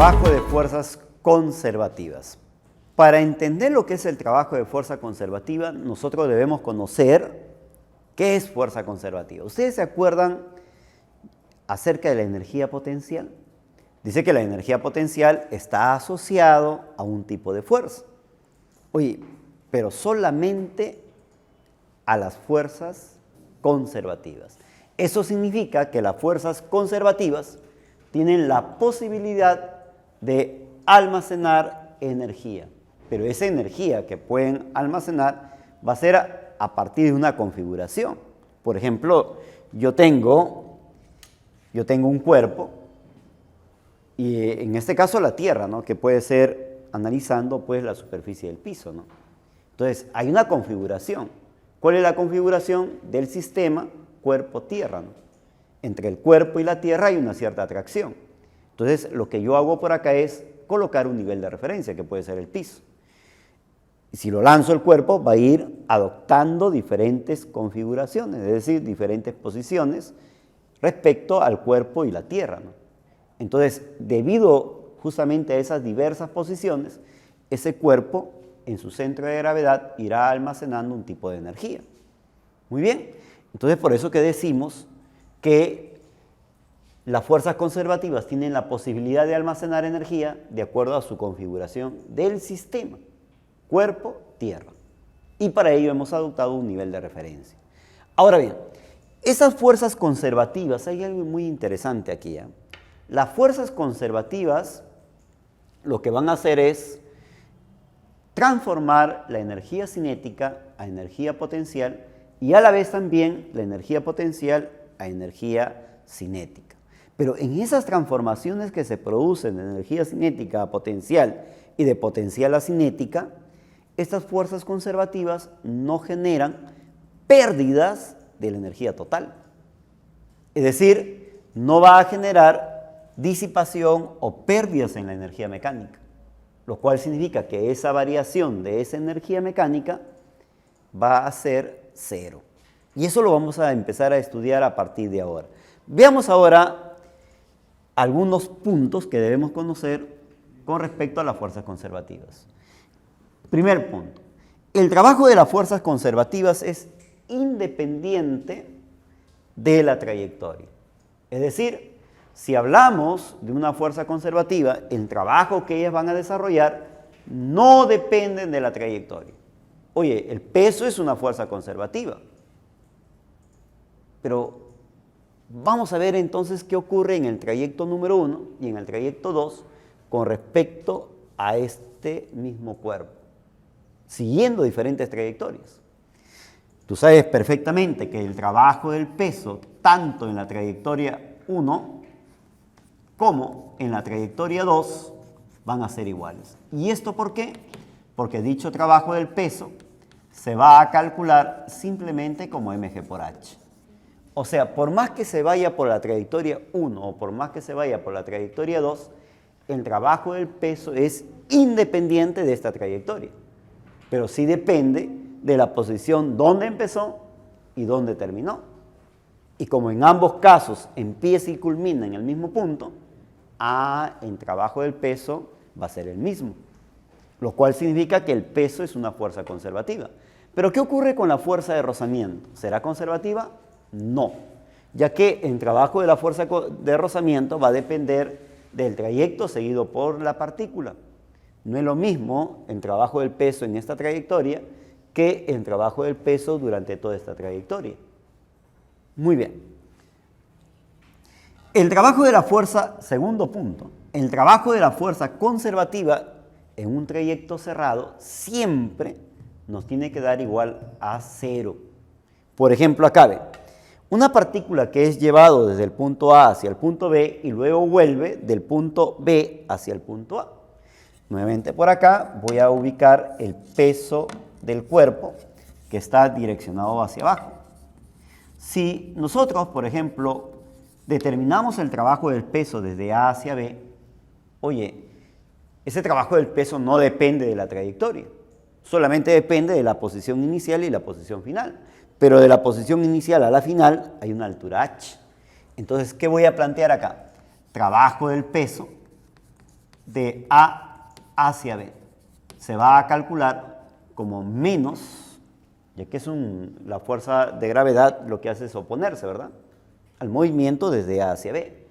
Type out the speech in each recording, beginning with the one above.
Trabajo de fuerzas conservativas. Para entender lo que es el trabajo de fuerza conservativa, nosotros debemos conocer qué es fuerza conservativa. ¿Ustedes se acuerdan acerca de la energía potencial? Dice que la energía potencial está asociado a un tipo de fuerza. Oye, pero solamente a las fuerzas conservativas. Eso significa que las fuerzas conservativas tienen la posibilidad de almacenar energía. Pero esa energía que pueden almacenar va a ser a partir de una configuración. Por ejemplo, yo tengo un cuerpo, y en este caso la Tierra, ¿no? Que puede ser analizando pues la superficie del piso, ¿no? Entonces, hay una configuración. ¿Cuál es la configuración del sistema cuerpo-tierra, ¿no? Entre el cuerpo y la Tierra hay una cierta atracción. Entonces, lo que yo hago por acá es colocar un nivel de referencia, que puede ser el piso. Y si lo lanzo el cuerpo, va a ir adoptando diferentes configuraciones, es decir, diferentes posiciones respecto al cuerpo y la Tierra, ¿no? Entonces, debido justamente a esas diversas posiciones, ese cuerpo en su centro de gravedad irá almacenando un tipo de energía. Muy bien, entonces por eso que decimos que las fuerzas conservativas tienen la posibilidad de almacenar energía de acuerdo a su configuración del sistema, cuerpo, tierra. Y para ello hemos adoptado un nivel de referencia. Ahora bien, esas fuerzas conservativas, hay algo muy interesante aquí, ¿eh? Las fuerzas conservativas lo que van a hacer es transformar la energía cinética a energía potencial y a la vez también la energía potencial a energía cinética. Pero en esas transformaciones que se producen de energía cinética a potencial y de potencial a cinética, estas fuerzas conservativas no generan pérdidas de la energía total. Es decir, no va a generar disipación o pérdidas en la energía mecánica, lo cual significa que esa variación de esa energía mecánica va a ser cero. Y eso lo vamos a empezar a estudiar a partir de ahora. Veamos ahora algunos puntos que debemos conocer con respecto a las fuerzas conservativas. Primer punto, el trabajo de las fuerzas conservativas es independiente de la trayectoria. Es decir, si hablamos de una fuerza conservativa, el trabajo que ellas van a desarrollar no depende de la trayectoria. Oye, el peso es una fuerza conservativa. Pero vamos a ver entonces qué ocurre en el trayecto número 1 y en el trayecto 2 con respecto a este mismo cuerpo, siguiendo diferentes trayectorias. Tú sabes perfectamente que el trabajo del peso, tanto en la trayectoria 1 como en la trayectoria 2, van a ser iguales. ¿Y esto por qué? Porque dicho trabajo del peso se va a calcular simplemente como mg por h. O sea, por más que se vaya por la trayectoria 1 o por más que se vaya por la trayectoria 2, el trabajo del peso es independiente de esta trayectoria, pero sí depende de la posición donde empezó y donde terminó. Y como en ambos casos empieza y culmina en el mismo punto, el trabajo del peso va a ser el mismo, lo cual significa que el peso es una fuerza conservativa. Pero ¿qué ocurre con la fuerza de rozamiento? ¿Será conservativa? No, ya que el trabajo de la fuerza de rozamiento va a depender del trayecto seguido por la partícula. No es lo mismo el trabajo del peso en esta trayectoria que el trabajo del peso durante toda esta trayectoria. Muy bien. El trabajo de la fuerza, segundo punto, el trabajo de la fuerza conservativa en un trayecto cerrado siempre nos tiene que dar igual a 0. Por ejemplo, acá ve, una partícula que es llevado desde el punto A hacia el punto B y luego vuelve del punto B hacia el punto A. Nuevamente por acá voy a ubicar el peso del cuerpo que está direccionado hacia abajo. Si nosotros, por ejemplo, determinamos el trabajo del peso desde A hacia B, oye, ese trabajo del peso no depende de la trayectoria, solamente depende de la posición inicial y la posición final. Pero de la posición inicial a la final hay una altura h. Entonces, ¿qué voy a plantear acá? Trabajo del peso de A hacia B. Se va a calcular como menos, ya que es la fuerza de gravedad lo que hace es oponerse, ¿verdad?, al movimiento desde A hacia B.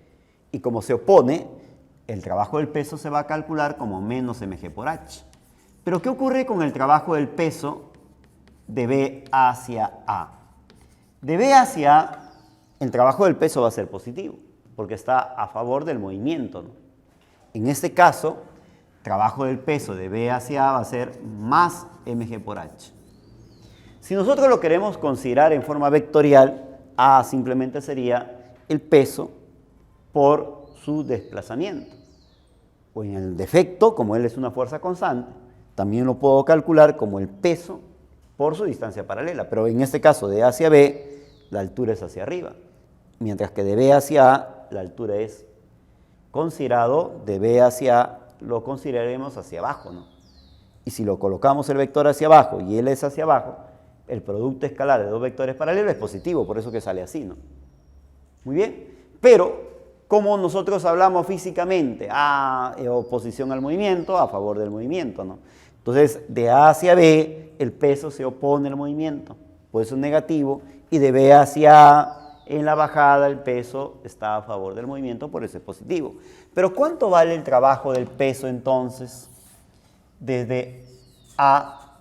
Y como se opone, el trabajo del peso se va a calcular como menos mg por h. Pero ¿qué ocurre con el trabajo del peso de B hacia A? De B hacia A, el trabajo del peso va a ser positivo, porque está a favor del movimiento, ¿no? En este caso, trabajo del peso de B hacia A va a ser más mg por h. Si nosotros lo queremos considerar en forma vectorial, A simplemente sería el peso por su desplazamiento. O en el defecto, como él es una fuerza constante, también lo puedo calcular como el peso por su distancia paralela. Pero en este caso, de A hacia B, la altura es hacia arriba. Mientras que de B hacia A, la altura es considerado, de B hacia A, lo consideraremos hacia abajo, ¿no? Y si lo colocamos el vector hacia abajo y él es hacia abajo, el producto escalar de dos vectores paralelos es positivo, por eso que sale así, ¿no? Muy bien, pero como nosotros hablamos físicamente, oposición al movimiento, a favor del movimiento, ¿no? Entonces, de A hacia B, el peso se opone al movimiento, por eso es negativo, y de B hacia A, en la bajada, el peso está a favor del movimiento, por eso es positivo. Pero ¿cuánto vale el trabajo del peso entonces desde A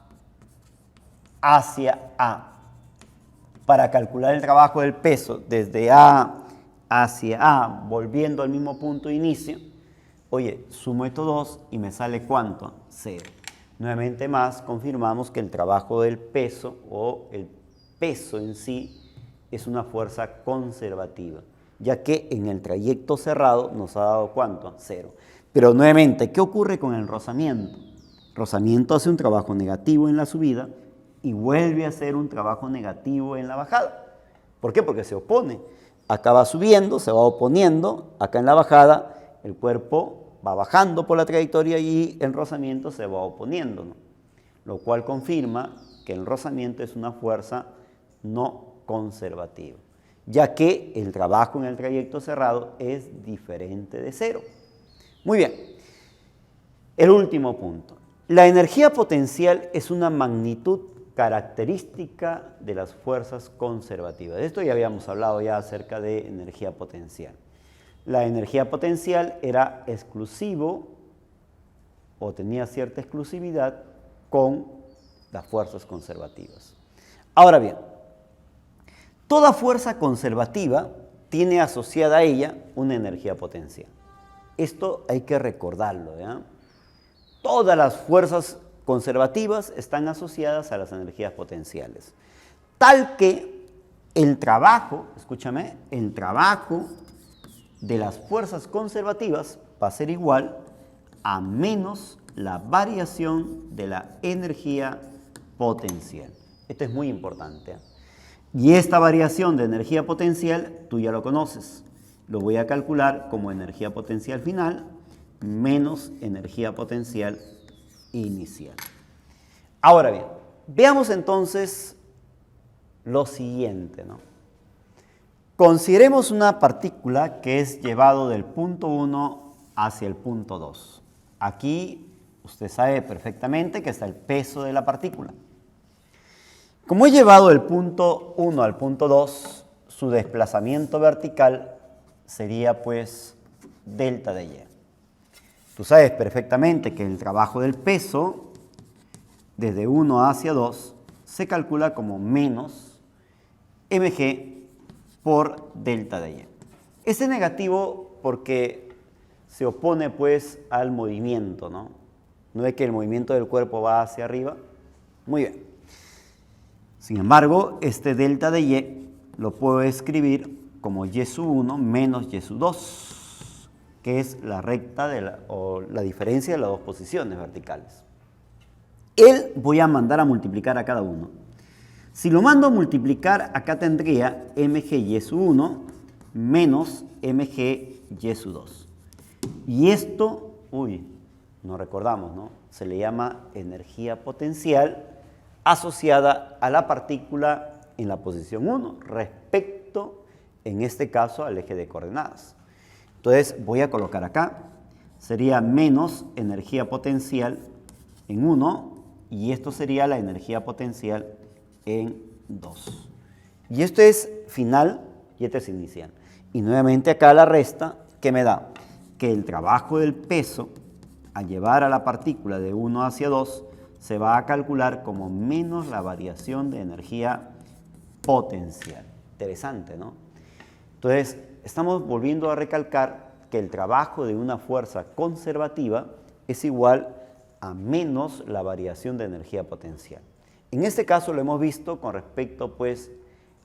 hacia A? Para calcular el trabajo del peso desde A hacia A, volviendo al mismo punto de inicio, oye, sumo estos dos y me sale ¿cuánto? 0. Nuevamente más, confirmamos que el trabajo del peso o el peso en sí es una fuerza conservativa, ya que en el trayecto cerrado nos ha dado ¿cuánto? 0. Pero nuevamente, ¿qué ocurre con el rozamiento? El rozamiento hace un trabajo negativo en la subida y vuelve a hacer un trabajo negativo en la bajada. ¿Por qué? Porque se opone. Acá va subiendo, se va oponiendo, acá en la bajada el cuerpo va bajando por la trayectoria y el rozamiento se va oponiendo, ¿no? Lo cual confirma que el rozamiento es una fuerza no conservativa, ya que el trabajo en el trayecto cerrado es diferente de 0. Muy bien, el último punto. La energía potencial es una magnitud característica de las fuerzas conservativas. De esto ya habíamos hablado ya acerca de energía potencial. La energía potencial era exclusivo o tenía cierta exclusividad con las fuerzas conservativas. Ahora bien, toda fuerza conservativa tiene asociada a ella una energía potencial. Esto hay que recordarlo, ¿ya? Todas las fuerzas conservativas están asociadas a las energías potenciales. Tal que el trabajo, escúchame, el trabajo de las fuerzas conservativas va a ser igual a menos la variación de la energía potencial. Esto es muy importante, ¿eh? Y esta variación de energía potencial, tú ya lo conoces. Lo voy a calcular como energía potencial final menos energía potencial inicial. Ahora bien, veamos entonces lo siguiente, ¿no? Consideremos una partícula que es llevado del punto 1 hacia el punto 2. Aquí usted sabe perfectamente que está el peso de la partícula. Como he llevado del punto 1 al punto 2, su desplazamiento vertical sería pues delta de y. Tú sabes perfectamente que el trabajo del peso desde 1 hacia 2 se calcula como menos mg por delta de y. Este es negativo porque se opone pues al movimiento, ¿no? ¿No es que el movimiento del cuerpo va hacia arriba? Muy bien. Sin embargo, este delta de y lo puedo escribir como y sub 1 menos y sub 2. Que es la recta o la diferencia de las dos posiciones verticales. Él voy a mandar a multiplicar a cada uno. Si lo mando a multiplicar, acá tendría mg y sub 1 menos mg y sub 2. Y esto, no recordamos, ¿no? Se le llama energía potencial asociada a la partícula en la posición 1 respecto, en este caso, al eje de coordenadas. Entonces voy a colocar acá sería menos energía potencial en 1 y esto sería la energía potencial en 2. Y esto es final y este es inicial. Y nuevamente acá la resta, ¿qué me da? Que el trabajo del peso al llevar a la partícula de 1 hacia 2 se va a calcular como menos la variación de energía potencial. Interesante, ¿no? Entonces, estamos volviendo a recalcar que el trabajo de una fuerza conservativa es igual a menos la variación de energía potencial. En este caso lo hemos visto con respecto, pues,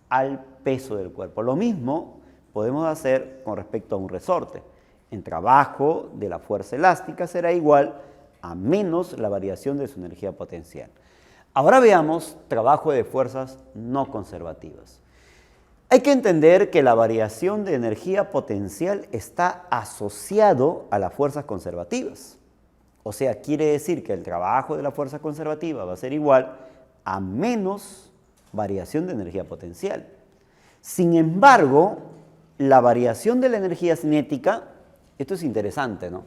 al peso del cuerpo. Lo mismo podemos hacer con respecto a un resorte. El trabajo de la fuerza elástica será igual a menos la variación de su energía potencial. Ahora veamos trabajo de fuerzas no conservativas. Hay que entender que la variación de energía potencial está asociado a las fuerzas conservativas. O sea, quiere decir que el trabajo de la fuerza conservativa va a ser igual a menos variación de energía potencial. Sin embargo, la variación de la energía cinética, esto es interesante, ¿no?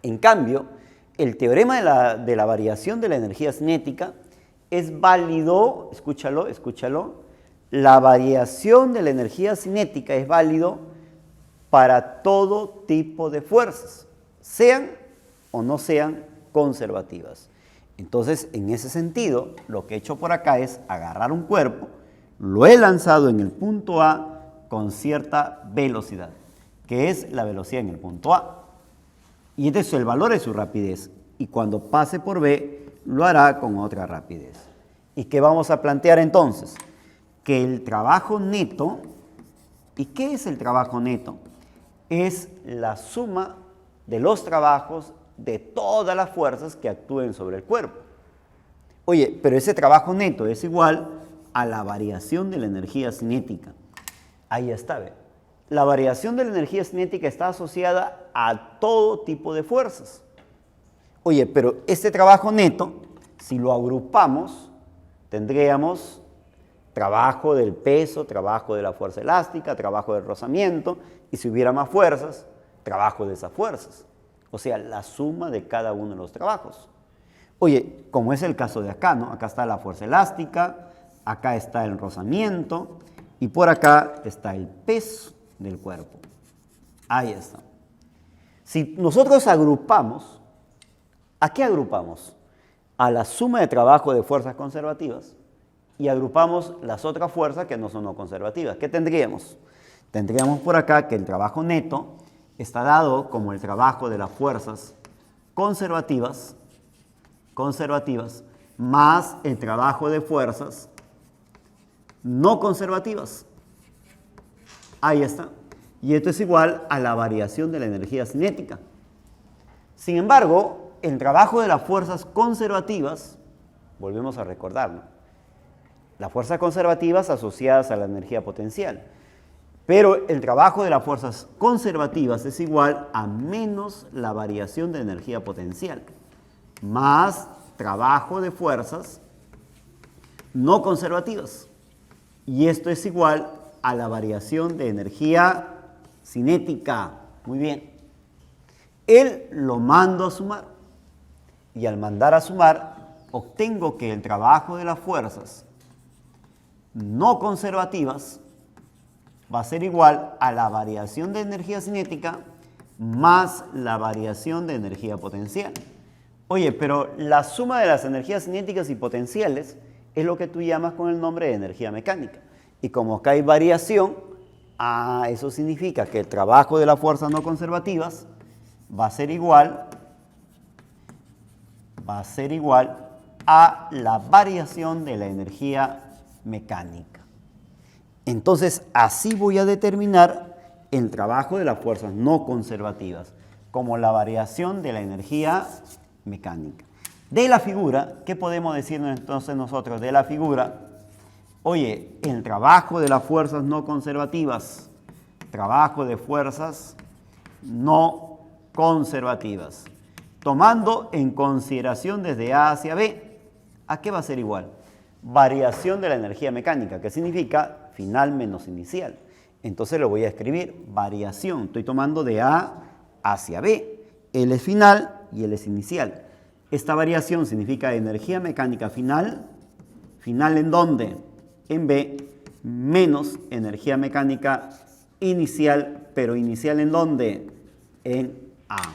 En cambio, el teorema de la variación de la energía cinética es válido, escúchalo, la variación de la energía cinética es válido para todo tipo de fuerzas, sean o no sean conservativas. Entonces, en ese sentido, lo que he hecho por acá es agarrar un cuerpo, lo he lanzado en el punto A con cierta velocidad, que es la velocidad en el punto A. Y este es el valor de su rapidez. Y cuando pase por B, lo hará con otra rapidez. ¿Y qué vamos a plantear entonces? Que el trabajo neto, ¿y qué es el trabajo neto? Es la suma de los trabajos de todas las fuerzas que actúen sobre el cuerpo. Oye, pero ese trabajo neto es igual a la variación de la energía cinética. Ahí está, ¿ve? La variación de la energía cinética está asociada a todo tipo de fuerzas. Oye, pero este trabajo neto, si lo agrupamos, tendríamos trabajo del peso, trabajo de la fuerza elástica, trabajo del rozamiento, y si hubiera más fuerzas, trabajo de esas fuerzas. O sea, la suma de cada uno de los trabajos. Oye, como es el caso de acá, ¿no? Acá está la fuerza elástica, acá está el rozamiento, y por acá está el peso del cuerpo. Ahí está. Si nosotros agrupamos, ¿a qué agrupamos? A la suma de trabajo de fuerzas conservativas y agrupamos las otras fuerzas que no son no conservativas. ¿Qué tendríamos? Tendríamos por acá que el trabajo neto está dado como el trabajo de las fuerzas conservativas más el trabajo de fuerzas no conservativas. Ahí está. Y esto es igual a la variación de la energía cinética. Sin embargo, el trabajo de las fuerzas conservativas, volvemos a recordar, ¿no? Las fuerzas conservativas asociadas a la energía potencial. Pero el trabajo de las fuerzas conservativas es igual a menos la variación de energía potencial, más trabajo de fuerzas no conservativas. Y esto es igual a la variación de energía cinética. Muy bien. Él lo mando a sumar. Y al mandar a sumar, obtengo que el trabajo de las fuerzas no conservativas va a ser igual a la variación de energía cinética más la variación de energía potencial. Oye, pero la suma de las energías cinéticas y potenciales es lo que tú llamas con el nombre de energía mecánica. Y como acá hay variación, eso significa que el trabajo de las fuerzas no conservativas va a ser igual a la variación de la energía mecánica. Entonces, así voy a determinar el trabajo de las fuerzas no conservativas, como la variación de la energía mecánica. De la figura, ¿qué podemos decir entonces nosotros de la figura? Oye, el trabajo de las fuerzas no conservativas, trabajo de fuerzas no conservativas, tomando en consideración desde A hacia B, ¿a qué va a ser igual? Variación de la energía mecánica, que significa final menos inicial. Entonces lo voy a escribir variación, estoy tomando de A hacia B, L es final y L es inicial. Esta variación significa energía mecánica final. ¿Final en dónde? En B, menos energía mecánica inicial, pero inicial ¿en dónde? En A.